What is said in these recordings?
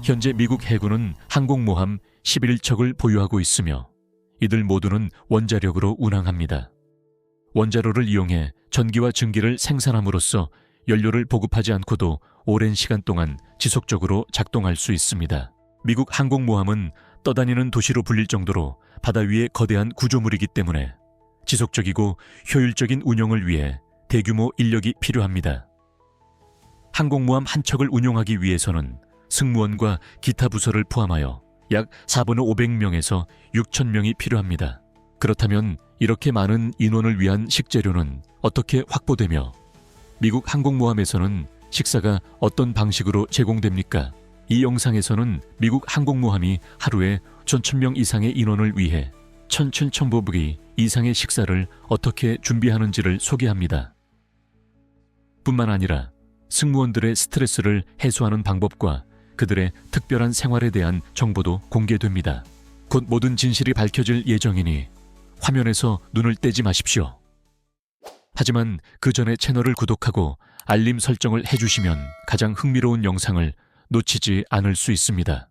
현재 미국 해군은 항공모함 11척을 보유하고 있으며 이들 모두는 원자력으로 운항합니다. 원자로를 이용해 전기와 증기를 생산함으로써 연료를 보급하지 않고도 오랜 시간 동안 지속적으로 작동할 수 있습니다. 미국 항공모함은 떠다니는 도시로 불릴 정도로 바다 위의 거대한 구조물이기 때문에 지속적이고 효율적인 운영을 위해 대규모 인력이 필요합니다. 항공모함 한 척을 운용하기 위해서는 승무원과 기타 부서를 포함하여 약 4분의 500명에서 6,000명이 필요합니다. 그렇다면 이렇게 많은 인원을 위한 식재료는 어떻게 확보되며 미국 항공모함에서는 식사가 어떤 방식으로 제공됩니까? 이 영상에서는 미국 항공모함이 하루에 1,000명 이상의 인원을 위해 1,700보기 이상의 식사를 어떻게 준비하는지를 소개합니다. 뿐만 아니라 승무원들의 스트레스를 해소하는 방법과 그들의 특별한 생활에 대한 정보도 공개됩니다. 곧 모든 진실이 밝혀질 예정이니 화면에서 눈을 떼지 마십시오. 하지만 그 전에 채널을 구독하고 알림 설정을 해주시면 가장 흥미로운 영상을 놓치지 않을 수 있습니다.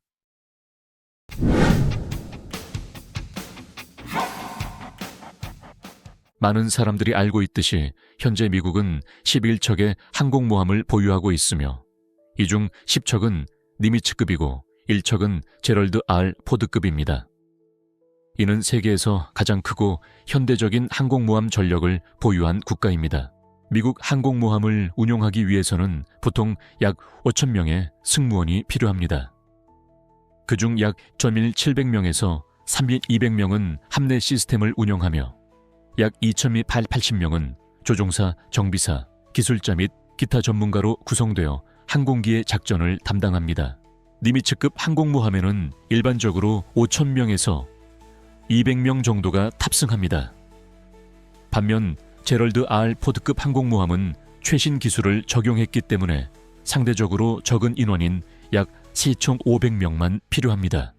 많은 사람들이 알고 있듯이 현재 미국은 11척의 항공모함을 보유하고 있으며 이 중 10척은 니미츠급이고 1척은 제럴드 R 포드급입니다. 이는 세계에서 가장 크고 현대적인 항공모함 전력을 보유한 국가입니다. 미국 항공모함을 운용하기 위해서는 보통 약 5,000명의 승무원이 필요합니다. 그중 약 1,700명에서 3,200명은 함내 시스템을 운영하며 약 2,880명은 조종사, 정비사, 기술자 및 기타 전문가로 구성되어 항공기의 작전을 담당합니다. 니미츠급 항공모함에는 일반적으로 5,000명에서 200명 정도가 탑승합니다. 반면 제럴드 R 포드급 항공모함은 최신 기술을 적용했기 때문에 상대적으로 적은 인원인 약 4,500명만 필요합니다.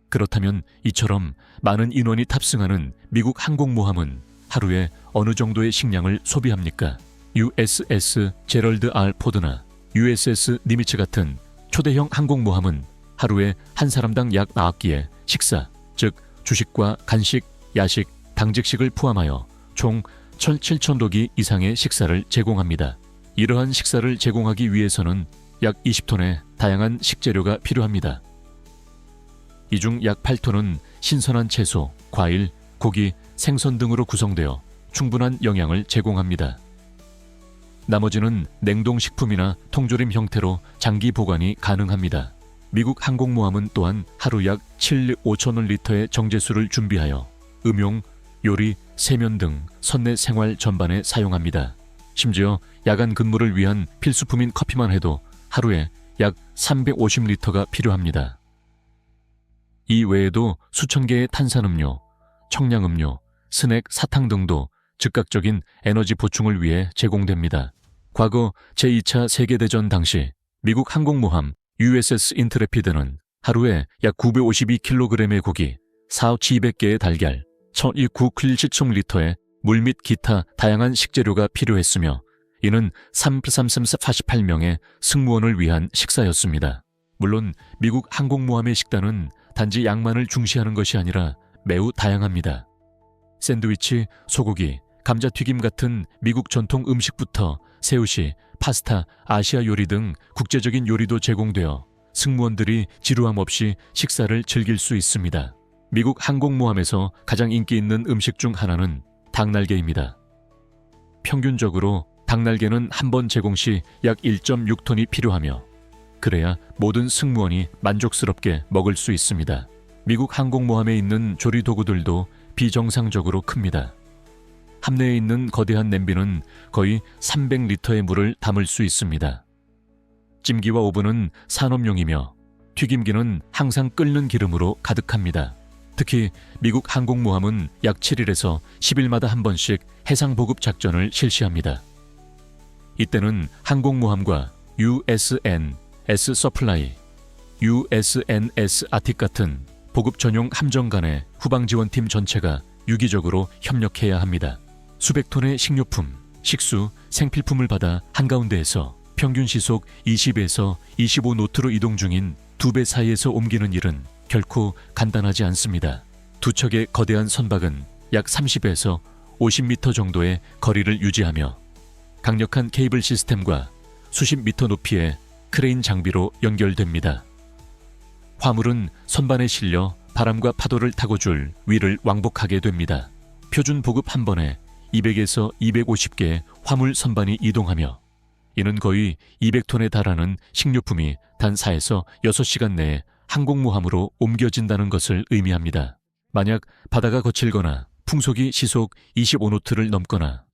그렇다면 이처럼 많은 인원이 탑승하는 미국 항공모함은 하루에 어느 정도의 식량을 소비합니까? USS 제럴드 R 포드나 USS 니미츠 같은 초대형 항공모함은 하루에 한 사람당 약 9끼의 식사, 즉 주식과 간식, 야식, 당직식을 포함하여 총 1,700도기 이상의 식사를 제공합니다. 이러한 식사를 제공하기 위해서는 약 20톤의 다양한 식재료가 필요합니다. 이 중 약 8톤은 신선한 채소, 과일, 고기, 생선 등으로 구성되어 충분한 영양을 제공합니다. 나머지는 냉동식품이나 통조림 형태로 장기 보관이 가능합니다. 미국 항공모함은 또한 하루 약 5천억 리터의 정제수를 준비하여 음용, 요리, 세면 등 선내 생활 전반에 사용합니다. 심지어 야간 근무를 위한 필수품인 커피만 해도 하루에 약 350리터가 필요합니다. 이 외에도 수천 개의 탄산음료, 청량음료, 스낵, 사탕 등도 즉각적인 에너지 보충을 위해 제공됩니다. 과거 제2차 세계대전 당시 미국 항공모함 USS 인트레피드는 하루에 약 952kg의 고기, 4,200개의 달걀, 1,297리터의 물 및 기타 다양한 식재료가 필요했으며 이는 48명의 승무원을 위한 식사였습니다. 물론 미국 항공모함의 식단은 단지 양만을 중시하는 것이 아니라 매우 다양합니다. 샌드위치, 소고기, 감자튀김 같은 미국 전통 음식부터 새우시, 파스타, 아시아 요리 등 국제적인 요리도 제공되어 승무원들이 지루함 없이 식사를 즐길 수 있습니다. 미국 항공모함에서 가장 인기 있는 음식 중 하나는 닭날개입니다. 평균적으로 닭날개는 한 번 제공 시 약 1.6톤이 필요하며 그래야 모든 승무원이 만족스럽게 먹을 수 있습니다. 미국 항공모함에 있는 조리 도구들도 비정상적으로 큽니다. 함내에 있는 거대한 냄비는 거의 300리터의 물을 담을 수 있습니다. 찜기와 오븐은 산업용이며 튀김기는 항상 끓는 기름으로 가득합니다. 특히 미국 항공모함은 약 7일에서 10일마다 한 번씩 해상보급 작전을 실시합니다. 이때는 항공모함과 USNS 서플라이, USNS 아틱 같은 보급 전용 함정 간의 후방지원팀 전체가 유기적으로 협력해야 합니다. 수백 톤의 식료품, 식수, 생필품을 받아 한가운데에서 평균 시속 20에서 25노트로 이동 중인 2배 사이에서 옮기는 일은 결코 간단하지 않습니다. 두 척의 거대한 선박은 약 30에서 50m 정도의 거리를 유지하며 강력한 케이블 시스템과 수십 미터 높이의 크레인 장비로 연결됩니다. 화물은 선반에 실려 바람과 파도를 타고 줄 위를 왕복하게 됩니다. 표준 보급 한 번에 200에서 250개의 화물 선반이 이동하며 이는 거의 200톤에 달하는 식료품이 단 4에서 6시간 내에 항공모함으로 옮겨진다는 것을 의미합니다. 만약 바다가 거칠거나 풍속이 시속 25노트를 넘거나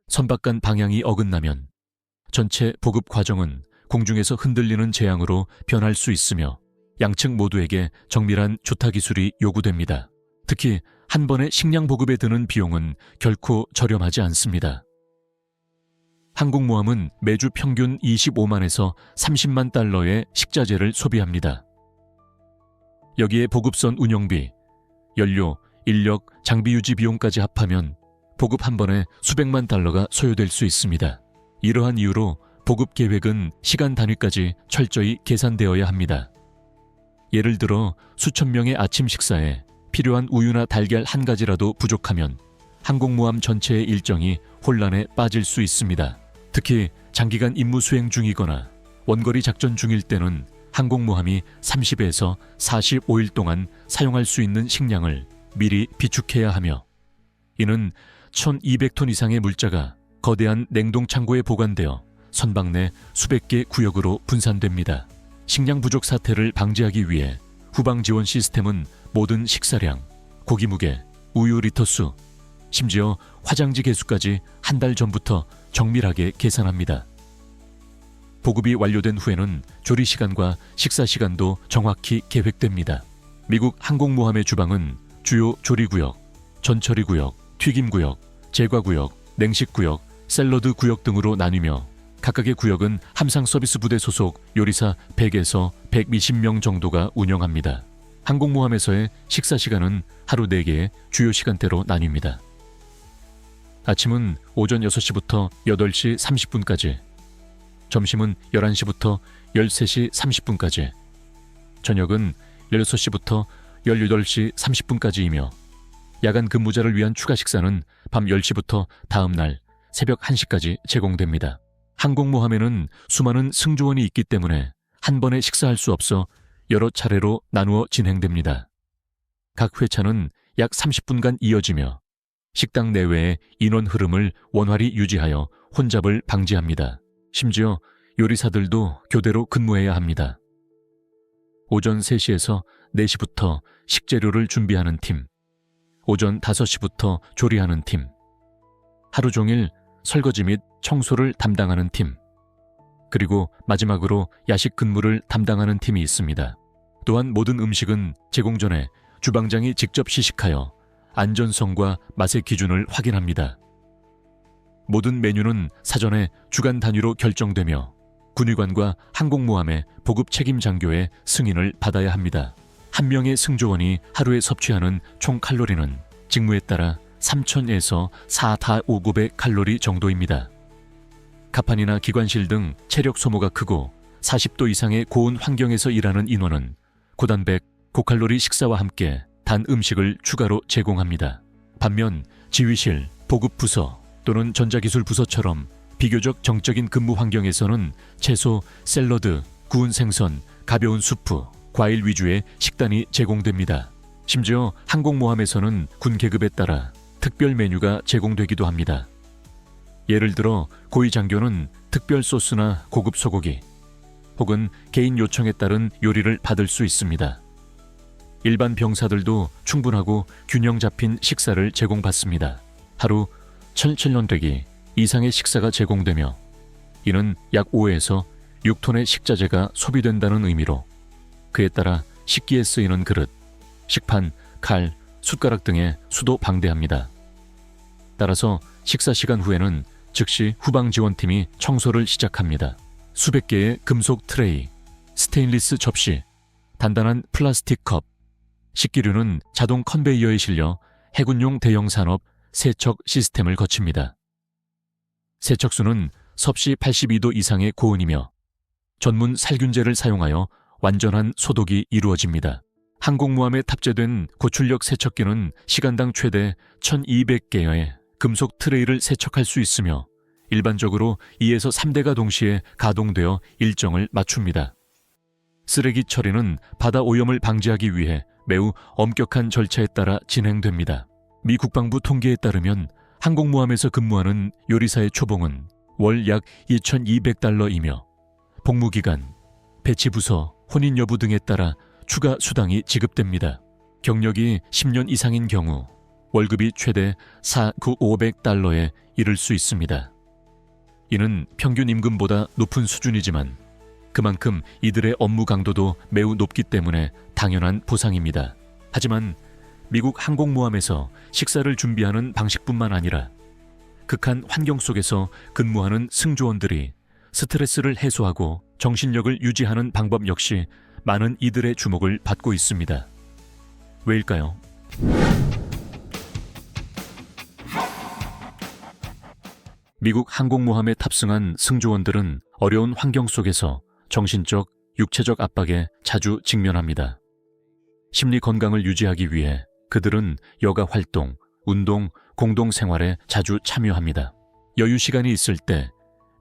선박 간 방향이 어긋나면 전체 보급 과정은 공중에서 흔들리는 재앙으로 변할 수 있으며 양측 모두에게 정밀한 조타 기술이 요구됩니다. 특히 한 번의 식량 보급에 드는 비용은 결코 저렴하지 않습니다. 항공모함은 매주 평균 25만에서 30만 달러의 식자재를 소비합니다. 여기에 보급선 운영비, 연료, 인력, 장비 유지 비용까지 합하면 보급 한 번에 수백만 달러가 소요될 수 있습니다. 이러한 이유로 보급 계획은 시간 단위까지 철저히 계산되어야 합니다. 예를 들어 수천 명의 아침 식사에 필요한 우유나 달걀 한 가지라도 부족하면 항공모함 전체의 일정이 혼란에 빠질 수 있습니다. 특히 장기간 임무 수행 중이거나 원거리 작전 중일 때는 항공모함이 30에서 45일 동안 사용할 수 있는 식량을 미리 비축해야 하며 이는 1200톤 이상의 물자가 거대한 냉동 창고에 보관되어 선박 내 수백 개 구역으로 분산됩니다. 식량 부족 사태를 방지하기 위해 후방 지원 시스템은 모든 식사량, 고기 무게, 우유 리터수, 심지어 화장지 개수까지 한 달 전부터 정밀하게 계산합니다. 보급이 완료된 후에는 조리 시간과 식사 시간도 정확히 계획됩니다. 미국 항공모함의 주방은 주요 조리구역, 전처리구역, 튀김구역, 제과구역, 냉식구역, 샐러드 구역 등으로 나뉘며 각각의 구역은 함상 서비스 부대 소속 요리사 100에서 120명 정도가 운영합니다. 항공모함에서의 식사 시간은 하루 4개의 주요 시간대로 나뉩니다. 아침은 오전 6시부터 8시 30분까지, 점심은 11시부터 13시 30분까지, 저녁은 16시부터 18시 30분까지이며 야간 근무자를 위한 추가 식사는 밤 10시부터 다음 날 새벽 1시까지 제공됩니다. 항공모함에는 수많은 승조원이 있기 때문에 한 번에 식사할 수 없어 여러 차례로 나누어 진행됩니다. 각 회차는 약 30분간 이어지며 식당 내외의 인원 흐름을 원활히 유지하여 혼잡을 방지합니다. 심지어 요리사들도 교대로 근무해야 합니다. 오전 3시에서 4시부터 식재료를 준비하는 팀, 오전 5시부터 조리하는 팀, 하루 종일 설거지 및 청소를 담당하는 팀, 그리고 마지막으로 야식 근무를 담당하는 팀이 있습니다. 또한 모든 음식은 제공 전에 주방장이 직접 시식하여 안전성과 맛의 기준을 확인합니다. 모든 메뉴는 사전에 주간 단위로 결정되며 군의관과 항공모함의 보급 책임 장교의 승인을 받아야 합니다. 한 명의 승조원이 하루에 섭취하는 총 칼로리는 직무에 따라 3,000에서 4,500 칼로리 정도입니다. 갑판이나 기관실 등 체력 소모가 크고 40도 이상의 고온 환경에서 일하는 인원은 고단백, 고칼로리 식사와 함께 단 음식을 추가로 제공합니다. 반면 지휘실, 보급부서 또는 전자기술부서처럼 비교적 정적인 근무 환경에서는 채소, 샐러드, 구운 생선, 가벼운 수프, 과일 위주의 식단이 제공됩니다. 심지어 항공모함에서는 군 계급에 따라 특별 메뉴가 제공되기도 합니다. 예를 들어 고위 장교는 특별 소스나 고급 소고기 혹은 개인 요청에 따른 요리를 받을 수 있습니다. 일반 병사들도 충분하고 균형 잡힌 식사를 제공받습니다. 하루 1,700이 이상의 식사가 제공되며 이는 약 5에서 6톤의 식자재가 소비된다는 의미로 그에 따라 식기에 쓰이는 그릇, 식판, 칼, 숟가락 등의 수도 방대합니다. 따라서 식사 시간 후에는 즉시 후방 지원팀이 청소를 시작합니다. 수백 개의 금속 트레이, 스테인리스 접시, 단단한 플라스틱 컵, 식기류는 자동 컨베이어에 실려 해군용 대형 산업 세척 시스템을 거칩니다. 세척수는 섭씨 82도 이상의 고온이며 전문 살균제를 사용하여 완전한 소독이 이루어집니다. 항공모함에 탑재된 고출력 세척기는 시간당 최대 1200개의 금속 트레이를 세척할 수 있으며 일반적으로 2에서 3대가 동시에 가동되어 일정을 맞춥니다. 쓰레기 처리는 바다 오염을 방지하기 위해 매우 엄격한 절차에 따라 진행됩니다. 미 국방부 통계에 따르면 항공모함에서 근무하는 요리사의 초봉은 월 약 2,200달러이며 복무기간, 배치부서, 혼인 여부 등에 따라 추가 수당이 지급됩니다. 경력이 10년 이상인 경우 월급이 최대 4,500달러에 이를 수 있습니다. 이는 평균 임금보다 높은 수준이지만 그만큼 이들의 업무 강도도 매우 높기 때문에 당연한 보상입니다. 하지만 미국 항공모함에서 식사를 준비하는 방식뿐만 아니라 극한 환경 속에서 근무하는 승조원들이 스트레스를 해소하고 정신력을 유지하는 방법 역시 많은 이들의 주목을 받고 있습니다. 왜일까요? 미국 항공모함에 탑승한 승조원들은 어려운 환경 속에서 정신적, 육체적 압박에 자주 직면합니다. 심리 건강을 유지하기 위해 그들은 여가 활동, 운동, 공동생활에 자주 참여합니다. 여유 시간이 있을 때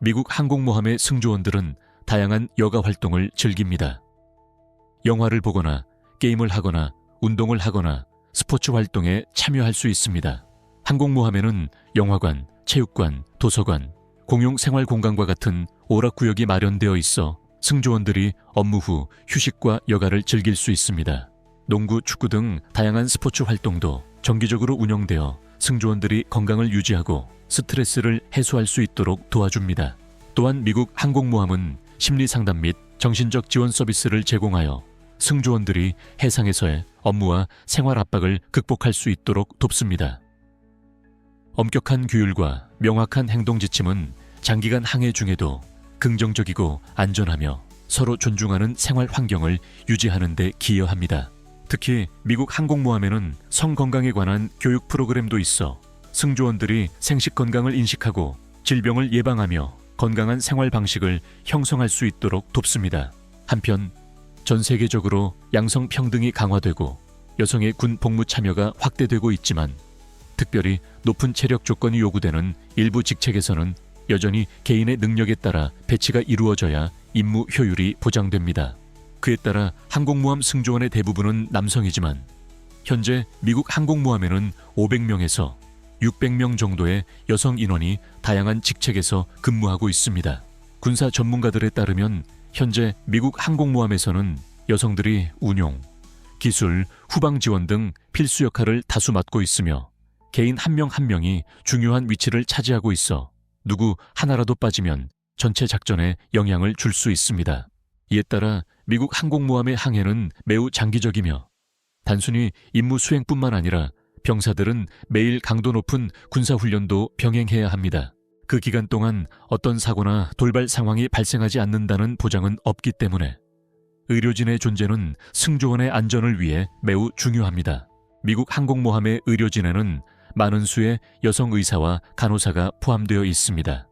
미국 항공모함의 승조원들은 다양한 여가 활동을 즐깁니다. 영화를 보거나 게임을 하거나 운동을 하거나 스포츠 활동에 참여할 수 있습니다. 항공모함에는 영화관, 체육관, 도서관, 공용 생활 공간과 같은 오락구역이 마련되어 있어 승조원들이 업무 후 휴식과 여가를 즐길 수 있습니다. 농구, 축구 등 다양한 스포츠 활동도 정기적으로 운영되어 승조원들이 건강을 유지하고 스트레스를 해소할 수 있도록 도와줍니다. 또한 미국 항공모함은 심리상담 및 정신적 지원 서비스를 제공하여 승조원들이 해상에서의 업무와 생활 압박을 극복할 수 있도록 돕습니다. 엄격한 규율과 명확한 행동 지침은 장기간 항해 중에도 긍정적이고 안전하며 서로 존중하는 생활 환경을 유지하는 데 기여합니다. 특히 미국 항공모함에는 성건강에 관한 교육 프로그램도 있어 승조원들이 생식 건강을 인식하고 질병을 예방하며 건강한 생활 방식을 형성할 수 있도록 돕습니다. 한편 전 세계적으로 양성 평등이 강화되고 여성의 군 복무 참여가 확대되고 있지만 특별히 높은 체력 조건이 요구되는 일부 직책에서는 여전히 개인의 능력에 따라 배치가 이루어져야 임무 효율이 보장됩니다. 그에 따라 항공모함 승조원의 대부분은 남성이지만 현재 미국 항공모함에는 500명에서 600명 정도의 여성 인원이 다양한 직책에서 근무하고 있습니다. 군사 전문가들에 따르면 현재 미국 항공모함에서는 여성들이 운용, 기술, 후방 지원 등 필수 역할을 다수 맡고 있으며 개인 한 명 한 명이 중요한 위치를 차지하고 있어 누구 하나라도 빠지면 전체 작전에 영향을 줄 수 있습니다. 이에 따라 미국 항공모함의 항해는 매우 장기적이며 단순히 임무 수행뿐만 아니라 병사들은 매일 강도 높은 군사훈련도 병행해야 합니다. 그 기간 동안 어떤 사고나 돌발 상황이 발생하지 않는다는 보장은 없기 때문에 의료진의 존재는 승조원의 안전을 위해 매우 중요합니다. 미국 항공모함의 의료진에는 많은 수의 여성 의사와 간호사가 포함되어 있습니다.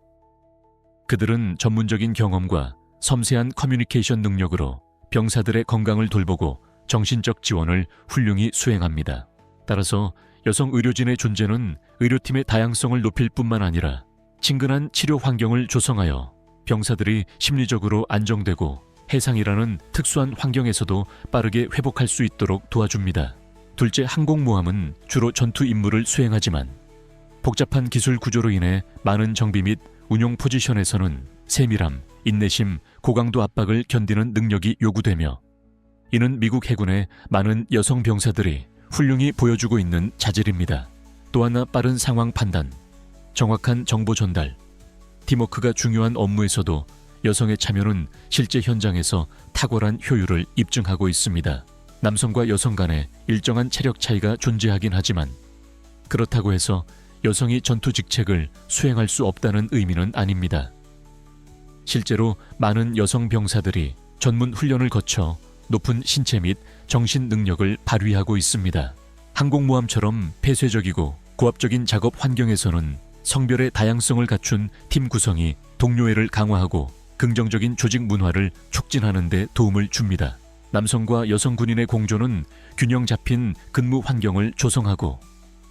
그들은 전문적인 경험과 섬세한 커뮤니케이션 능력으로 병사들의 건강을 돌보고 정신적 지원을 훌륭히 수행합니다. 따라서 여성 의료진의 존재는 의료팀의 다양성을 높일 뿐만 아니라 친근한 치료 환경을 조성하여 병사들이 심리적으로 안정되고 해상이라는 특수한 환경에서도 빠르게 회복할 수 있도록 도와줍니다. 둘째, 항공모함은 주로 전투 임무를 수행하지만 복잡한 기술 구조로 인해 많은 정비 및 운용 포지션에서는 세밀함, 인내심, 고강도 압박을 견디는 능력이 요구되며 이는 미국 해군의 많은 여성 병사들이 훌륭히 보여주고 있는 자질입니다. 또 하나, 빠른 상황 판단, 정확한 정보 전달, 팀워크가 중요한 업무에서도 여성의 참여는 실제 현장에서 탁월한 효율을 입증하고 있습니다. 남성과 여성 간에 일정한 체력 차이가 존재하긴 하지만 그렇다고 해서 여성이 전투 직책을 수행할 수 없다는 의미는 아닙니다. 실제로 많은 여성 병사들이 전문 훈련을 거쳐 높은 신체 및 정신 능력을 발휘하고 있습니다. 항공모함처럼 폐쇄적이고 고압적인 작업 환경에서는 성별의 다양성을 갖춘 팀 구성이 동료애를 강화하고 긍정적인 조직 문화를 촉진하는 데 도움을 줍니다. 남성과 여성 군인의 공조는 균형 잡힌 근무 환경을 조성하고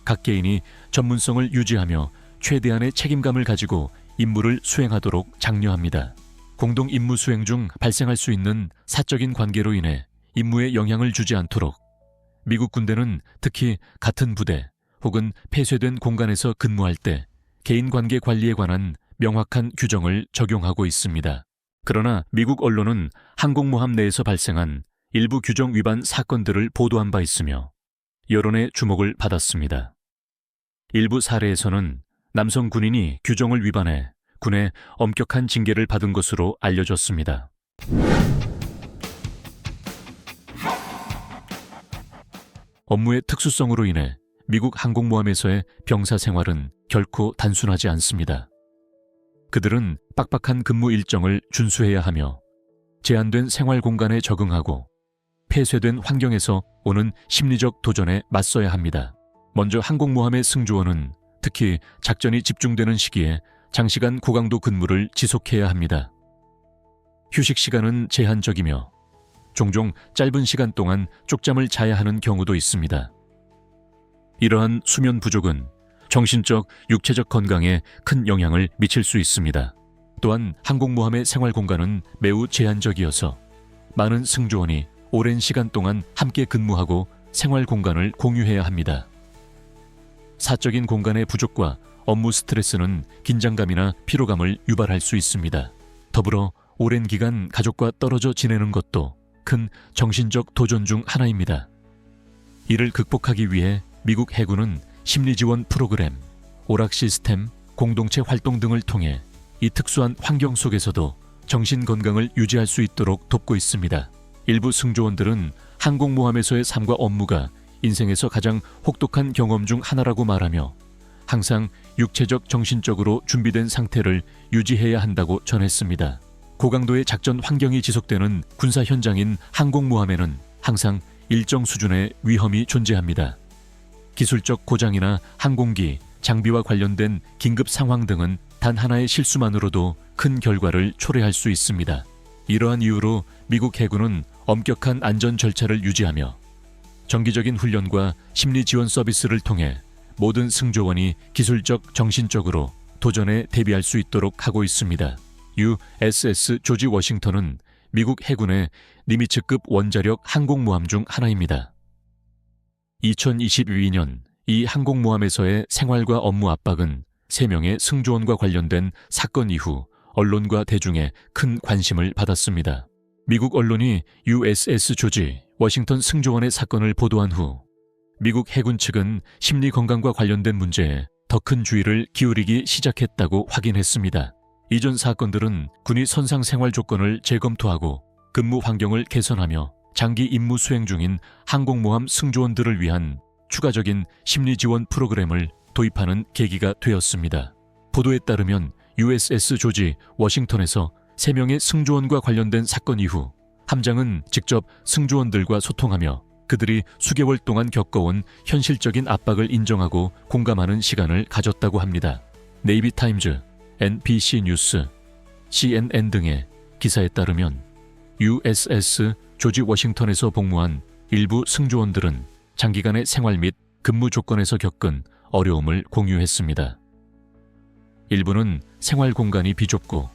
각 개인이 전문성을 유지하며 최대한의 책임감을 가지고 임무를 수행하도록 장려합니다. 공동 임무 수행 중 발생할 수 있는 사적인 관계로 인해 임무에 영향을 주지 않도록 미국 군대는 특히 같은 부대 혹은 폐쇄된 공간에서 근무할 때 개인관계 관리에 관한 명확한 규정을 적용하고 있습니다. 그러나 미국 언론은 항공모함 내에서 발생한 일부 규정 위반 사건들을 보도한 바 있으며 여론의 주목을 받았습니다. 일부 사례에서는 남성 군인이 규정을 위반해 군의 엄격한 징계를 받은 것으로 알려졌습니다. 업무의 특수성으로 인해 미국 항공모함에서의 병사 생활은 결코 단순하지 않습니다. 그들은 빡빡한 근무 일정을 준수해야 하며 제한된 생활 공간에 적응하고 폐쇄된 환경에서 오는 심리적 도전에 맞서야 합니다. 먼저 항공모함의 승조원은 특히 작전이 집중되는 시기에 장시간 고강도 근무를 지속해야 합니다. 휴식 시간은 제한적이며 종종 짧은 시간 동안 쪽잠을 자야 하는 경우도 있습니다. 이러한 수면 부족은 정신적, 육체적 건강에 큰 영향을 미칠 수 있습니다. 또한 항공모함의 생활 공간은 매우 제한적이어서 많은 승조원이 오랜 시간 동안 함께 근무하고 생활 공간을 공유해야 합니다. 사적인 공간의 부족과 업무 스트레스는 긴장감이나 피로감을 유발할 수 있습니다. 더불어 오랜 기간 가족과 떨어져 지내는 것도 큰 정신적 도전 중 하나입니다. 이를 극복하기 위해 미국 해군은 심리지원 프로그램, 오락 시스템, 공동체 활동 등을 통해 이 특수한 환경 속에서도 정신 건강을 유지할 수 있도록 돕고 있습니다. 일부 승조원들은 항공모함에서의 삶과 업무가 인생에서 가장 혹독한 경험 중 하나라고 말하며 항상 육체적, 정신적으로 준비된 상태를 유지해야 한다고 전했습니다. 고강도의 작전 환경이 지속되는 군사 현장인 항공모함에는 항상 일정 수준의 위험이 존재합니다. 기술적 고장이나 항공기, 장비와 관련된 긴급 상황 등은 단 하나의 실수만으로도 큰 결과를 초래할 수 있습니다. 이러한 이유로 미국 해군은 엄격한 안전 절차를 유지하며 정기적인 훈련과 심리 지원 서비스를 통해 모든 승조원이 기술적, 정신적으로 도전에 대비할 수 있도록 하고 있습니다. USS 조지 워싱턴은 미국 해군의 니미츠급 원자력 항공모함 중 하나입니다. 2022년 이 항공모함에서의 생활과 업무 압박은 3명의 승조원과 관련된 사건 이후 언론과 대중의 큰 관심을 받았습니다. 미국 언론이 USS 조지 워싱턴 승조원의 사건을 보도한 후 미국 해군 측은 심리 건강과 관련된 문제에 더 큰 주의를 기울이기 시작했다고 확인했습니다. 이전 사건들은 군이 선상 생활 조건을 재검토하고 근무 환경을 개선하며 장기 임무 수행 중인 항공모함 승조원들을 위한 추가적인 심리 지원 프로그램을 도입하는 계기가 되었습니다. 보도에 따르면 USS 조지 워싱턴에서 3명의 승조원과 관련된 사건 이후 함장은 직접 승조원들과 소통하며 그들이 수개월 동안 겪어온 현실적인 압박을 인정하고 공감하는 시간을 가졌다고 합니다. 네이비 타임즈, NBC 뉴스, CNN 등의 기사에 따르면 USS 조지 워싱턴에서 복무한 일부 승조원들은 장기간의 생활 및 근무 조건에서 겪은 어려움을 공유했습니다. 일부는 생활 공간이 비좁고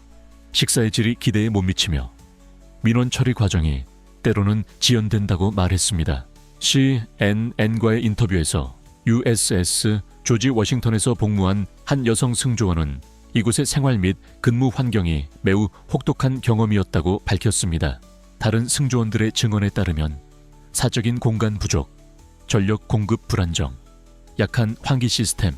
식사의 질이 기대에 못 미치며 민원 처리 과정이 때로는 지연된다고 말했습니다. CNN과의 인터뷰에서 USS 조지 워싱턴에서 복무한 한 여성 승조원은 이곳의 생활 및 근무 환경이 매우 혹독한 경험이었다고 밝혔습니다. 다른 승조원들의 증언에 따르면 사적인 공간 부족, 전력 공급 불안정, 약한 환기 시스템,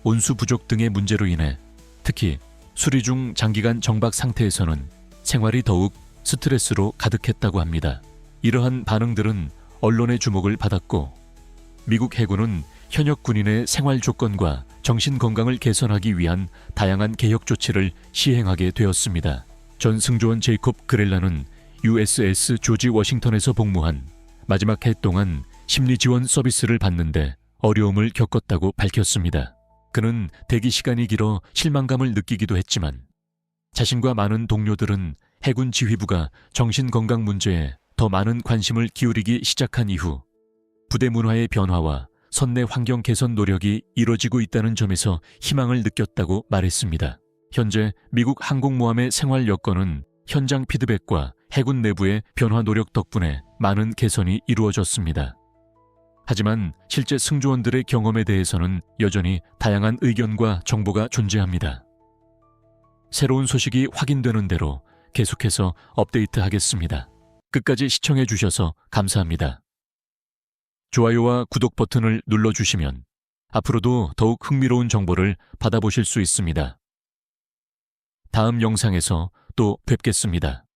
온수 부족 등의 문제로 인해 특히 수리 중 장기간 정박 상태에서는 생활이 더욱 스트레스로 가득했다고 합니다. 이러한 반응들은 언론의 주목을 받았고 미국 해군은 현역 군인의 생활 조건과 정신 건강을 개선하기 위한 다양한 개혁 조치를 시행하게 되었습니다. 전 승조원 제이콥 그렐라는 USS 조지 워싱턴에서 복무한 마지막 해 동안 심리 지원 서비스를 받는데 어려움을 겪었다고 밝혔습니다. 그는 대기 시간이 길어 실망감을 느끼기도 했지만 자신과 많은 동료들은 해군 지휘부가 정신건강 문제에 더 많은 관심을 기울이기 시작한 이후 부대 문화의 변화와 선내 환경 개선 노력이 이뤄지고 있다는 점에서 희망을 느꼈다고 말했습니다. 현재 미국 항공모함의 생활 여건은 현장 피드백과 해군 내부의 변화 노력 덕분에 많은 개선이 이루어졌습니다. 하지만 실제 승조원들의 경험에 대해서는 여전히 다양한 의견과 정보가 존재합니다. 새로운 소식이 확인되는 대로 계속해서 업데이트하겠습니다. 끝까지 시청해 주셔서 감사합니다. 좋아요와 구독 버튼을 눌러주시면 앞으로도 더욱 흥미로운 정보를 받아보실 수 있습니다. 다음 영상에서 또 뵙겠습니다.